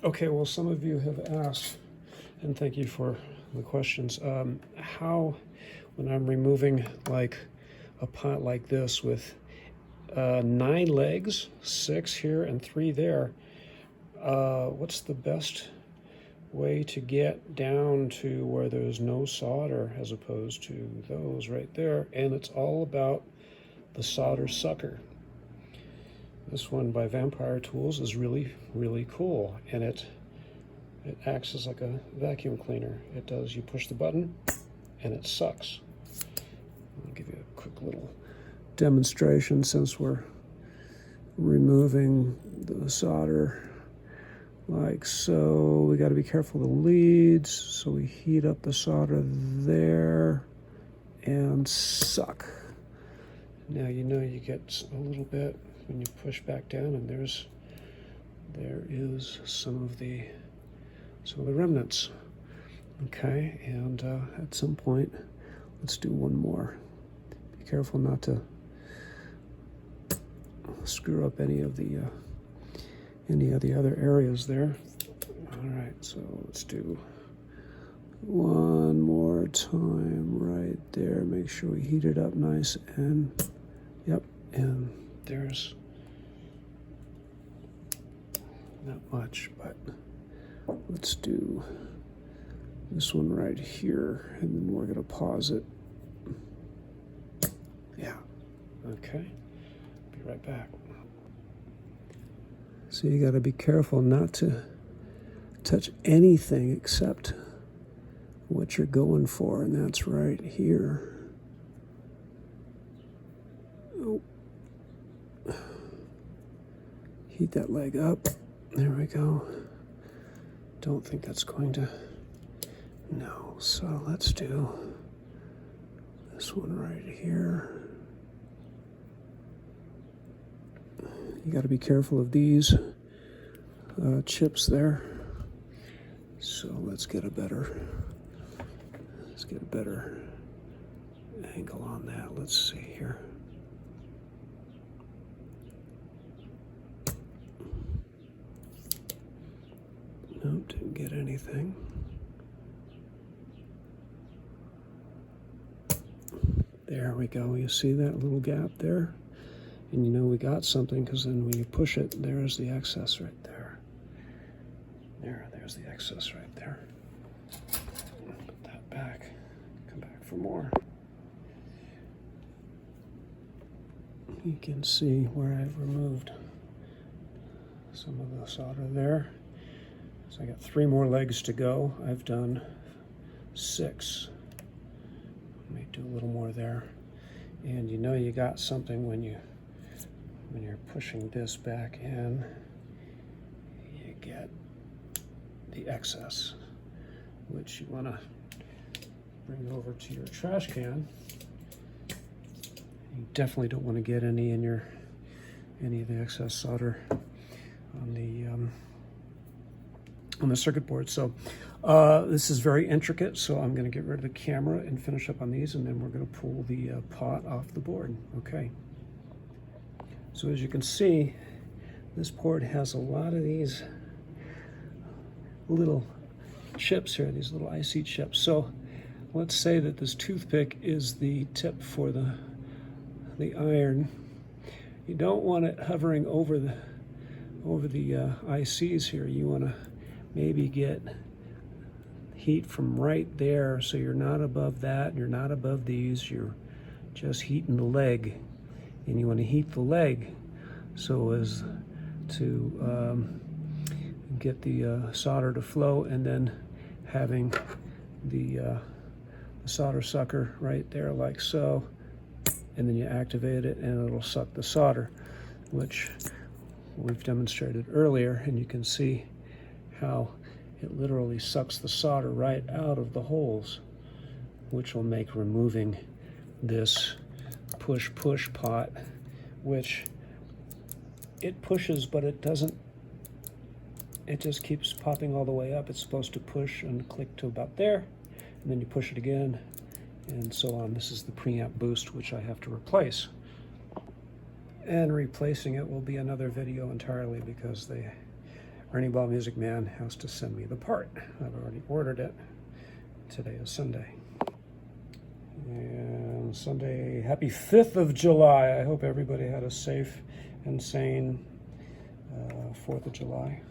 Okay, well, some of you have asked, and thank you for the questions, how, when I'm removing like a pot like this with 9 legs, 6 here and 3 there, what's the best way to get down to where there's no solder as opposed to those right there? And it's all about the solder sucker. This one by Vampire Tools is really, really cool, and it acts as like a vacuum cleaner. It does, you push the button and it sucks. I'll give you a quick little demonstration since we're removing the solder like so. We got to be careful of the leads, so we heat up the solder there and suck. Now you know you get a little bit when you push back down, and there is some of the remnants. Okay, and at some point, let's do one more. Be careful not to screw up any of the other areas there. All right, so let's do one more time right there. Make sure we heat it up nice, and yep, and there's not much, but let's do this one right here, and then we're gonna pause it. Yeah, okay, be right back. So you gotta be careful not to touch anything except what you're going for, and that's right here. Oh. Heat that leg up. There we go. Don't think that's going to, no. So let's do this one right here. You got to be careful of these chips there. So let's get a better angle on that. Let's see here. Nope, didn't get anything. There we go. You see that little gap there? And you know we got something because then when you push it, there's the excess right there. There's the excess right there. Put that back. Come back for more. You can see where I've removed some of the solder there. So I got 3 more legs to go. I've done 6. Let me do a little more there. And you know you got something when you're pushing this back in, you get the excess, which you want to bring over to your trash can. You definitely don't want to get any of the excess solder on the circuit board. So this is very intricate, so I'm going to get rid of the camera and finish up on these, and then we're going to pull the pot off the board. Okay. So as you can see, this board has a lot of these little chips here, these little IC chips. So let's say that this toothpick is the tip for the iron. You don't want it hovering over the ICs here. You want to maybe get heat from right there, so you're not above that, you're not above these, you're just heating the leg. And you want to heat the leg so as to get the solder to flow, and then having the solder sucker right there like so, and then you activate it and it'll suck the solder, which we've demonstrated earlier, and you can see how it literally sucks the solder right out of the holes, which will make removing this push pot, which it pushes, but it doesn't, it just keeps popping all the way up. It's supposed to push and click to about there, and then you push it again, and so on. This is the preamp boost, which I have to replace. And replacing it will be another video entirely, because they Ernie Ball Music Man has to send me the part. I've already ordered it. Today is Sunday. And Sunday, happy 5th of July. I hope everybody had a safe and sane 4th of July.